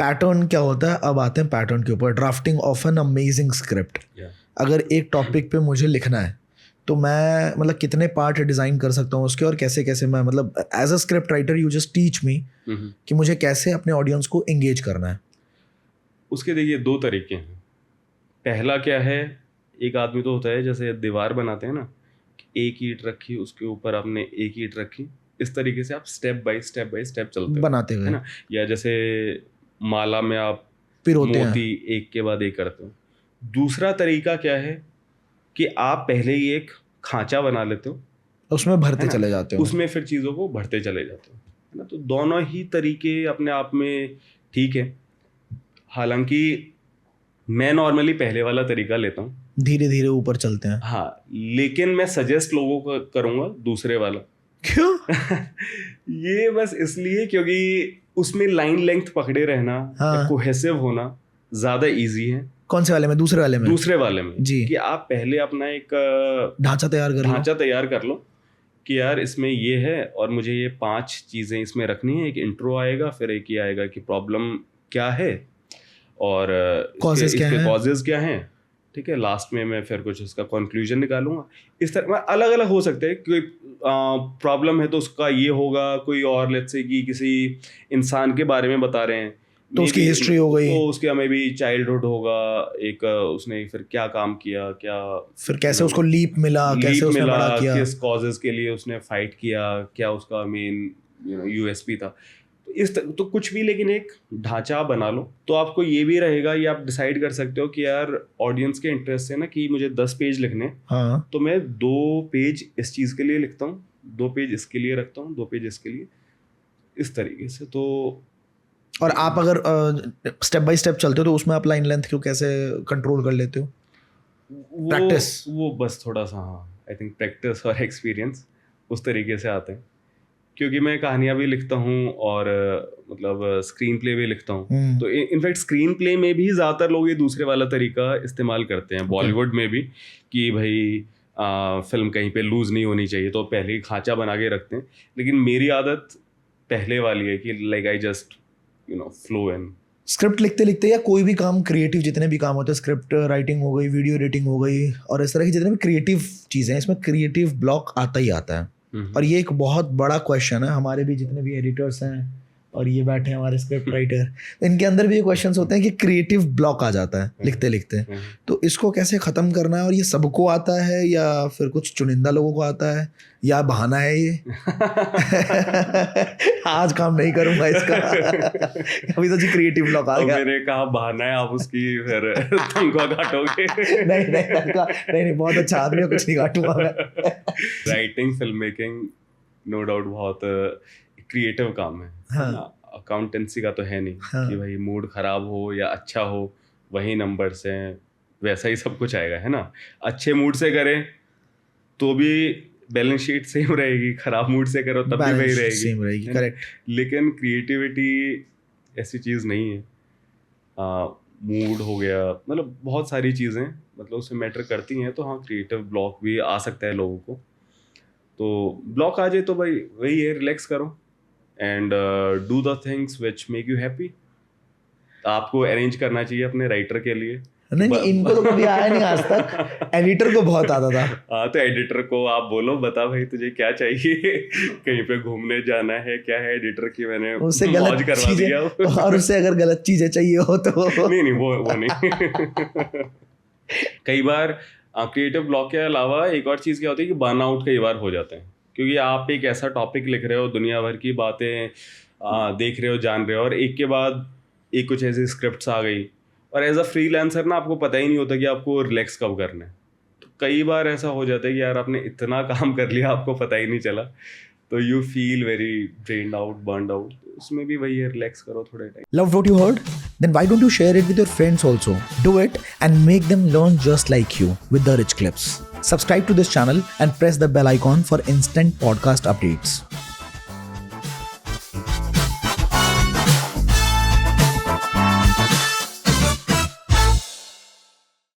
Pattern क्या होता है, अब आते हैं पैटर्न के ऊपर। Drafting of an amazing script. अगर एक टॉपिक पे मुझे लिखना है तो मैं मतलब कितने पार्ट डिज़ाइन कर सकता हूँ उसके, और कैसे कैसे मैं मतलब as a script writer you just teach me कि मुझे कैसे अपने ऑडियंस को एंगेज करना है। उसके देखिए 2 तरीके हैं। पहला क्या है, एक आदमी तो होता है जैसे दीवार बनाते हैं ना, एक ईंट रखी उसके ऊपर आपने एक ईंट रखी, इस तरीके से आप स्टेप बाय स्टेप चलते हो बनाते हुए, है ना। या जैसे माला में आप पिरोते मोती एक के बाद एक करते हो। दूसरा तरीका क्या है कि आप पहले ही एक खांचा बना लेते हो, उसमें भरते चले जाते हो, उसमें फिर चीज़ों को भरते चले जाते हो, है ना। तो दोनों ही तरीके अपने आप में ठीक है। हालांकि मैं नॉर्मली पहले वाला तरीका लेता हूँ, धीरे धीरे ऊपर चलते हैं। हाँ, लेकिन मैं सजेस्ट लोगों को करूँगा दूसरे वाला। क्यों? ये बस इसलिए क्योंकि उसमें लाइन लेंथ पकड़े रहना, हाँ। कोहेसिव होना ज़्यादा इजी है। कौन से वाले में? दूसरे वाले में? दूसरे वाले में जी, कि आप पहले अपना एक ढांचा तैयार कर लो कि यार इसमें ये है और मुझे ये 5 चीज़ें इसमें रखनी है। एक इंट्रो आएगा, फिर एक ये आएगा कि प्रॉब्लम क्या है और इसके कॉजेज क्या हैं, ठीक है। लास्ट में मैं फिर कुछ उसका कंक्लूजन निकालूंगा। इस तरह अलग अलग हो सकते हैं। कोई प्रॉब्लम है तो उसका ये होगा, कोई और लेट्स से कि किसी इंसान के बारे में बता रहे हैं तो उसकी हिस्ट्री हो गई, तो उसका मे बी चाइल्डहुड होगा, एक उसने फिर क्या काम किया, क्या फिर कैसे उसको लीप मिला, कैसे उसने बड़ा किया, किस कॉजेज के लिए उसने फाइट किया, क्या उसका मेन यूएसपी था। तो कुछ भी, लेकिन एक ढांचा बना लो तो आपको ये भी रहेगा, ये आप डिसाइड कर सकते हो कि यार ऑडियंस के इंटरेस्ट से ना कि मुझे 10 पेज लिखने, हाँ, तो मैं 2 पेज इस चीज़ के लिए लिखता हूँ, 2 पेज इसके लिए रखता हूँ, 2 पेज इसके लिए, इस तरीके से। तो और आप अगर स्टेप बाय स्टेप चलते हो तो उसमें आप लाइन लेंथ को कैसे कंट्रोल कर लेते हो? प्रैक्टिस, वो बस थोड़ा सा, हाँ, आई थिंक प्रैक्टिस और एक्सपीरियंस उस तरीके से आते हैं। क्योंकि मैं कहानियाँ भी लिखता हूँ और मतलब स्क्रीन प्ले भी लिखता हूँ, तो इनफैक्ट स्क्रीन प्ले में भी ज़्यादातर लोग ये दूसरे वाला तरीका इस्तेमाल करते हैं, बॉलीवुड में भी, कि भाई फिल्म कहीं पे लूज़ नहीं होनी चाहिए तो पहले ही खांचा बना के रखते हैं। लेकिन मेरी आदत पहले वाली है कि like I just flow in. Script लिखते लिखते या कोई भी काम क्रिएटिव, जितने भी काम होते हैं, स्क्रिप्ट राइटिंग हो गई, वीडियो एडिटिंग हो गई, और इस तरह की जितने भी क्रिएटिव चीज़ें हैं, इसमें क्रिएटिव ब्लॉक आता ही आता है। और ये एक बहुत बड़ा क्वेश्चन है हमारे भी, जितने भी एडिटर्स हैं और ये बैठे हैं हमारे स्क्रिप्ट राइटर, इनके अंदर भी ये क्वेश्चंस होते हैं कि क्रिएटिव ब्लॉक आ जाता है लिखते लिखते। तो इसको कैसे ख़त्म करना है? और ये सबको आता है या फिर कुछ चुनिंदा लोगों को आता है, या बहाना है ये? आज काम नहीं करूंगा इसका, अभी तो जी क्रिएटिव ब्लॉक आ गया। मैंने कहा बहाना है, आप उसकी फिर तनख्वाह काटोगे। नहीं, बहुत अच्छा आदमी है, कुछ नहीं काटूंगा मैं। Writing, film making no doubt बहुत क्रिएटिव काम है। हाँ, अकाउंटेंसी का तो है नहीं, हाँ, कि भाई मूड खराब हो या अच्छा हो वही नंबर्स हैं, वैसा ही सब कुछ आएगा, है ना। अच्छे मूड से करें तो भी बैलेंस शीट सेम रहेगी, खराब मूड से करो तब भी वही रहेगी, करेक्ट। लेकिन क्रिएटिविटी ऐसी चीज़ नहीं है। मूड हो गया, मतलब बहुत सारी चीज़ें मतलब उसमें मैटर करती हैं। तो हाँ, क्रिएटिव ब्लॉक भी आ सकता है लोगों को। तो ब्लॉक आ जाए तो भाई वही है, रिलैक्स करो and do the things which make you happy. आपको अरेंज करना चाहिए अपने राइटर के लिए। नहीं, इनको तो कभी आया नहीं आज तक, एडिटर को बहुत आता था। हाँ, तो एडिटर को आप बोलो, बता भाई तुझे क्या चाहिए, कहीं पे घूमने जाना है, क्या है, एडिटर की मैंने उससे गलत करवा दिया। और उससे अगर गलत चीजें चाहिए हो तो नहीं वो नहीं। कई बार क्रिएटिव ब्लॉक के अलावा एक और चीज़ क्या होती है कि बर्न आउट कई बार हो जाते हैं, क्योंकि आप एक ऐसा टॉपिक लिख रहे हो, दुनिया भर की बातें देख रहे हो, जान रहे हो, और एक के बाद एक कुछ ऐसी स्क्रिप्ट्स आ गई, और एज अ फ्रीलांसर ना आपको पता ही नहीं होता कि आपको रिलैक्स कब करना है। तो कई बार ऐसा हो जाता है कि यार आपने इतना काम कर लिया, आपको पता ही नहीं चला, तो you feel very drained out, burned out. उसमें भी वही है, रिलैक्स करो थोड़े time. Love what you heard? Then why don't you share it with your friends also? Do it and make them learn just like you with the Rich Clips. Subscribe to this channel and press the bell icon for instant podcast updates.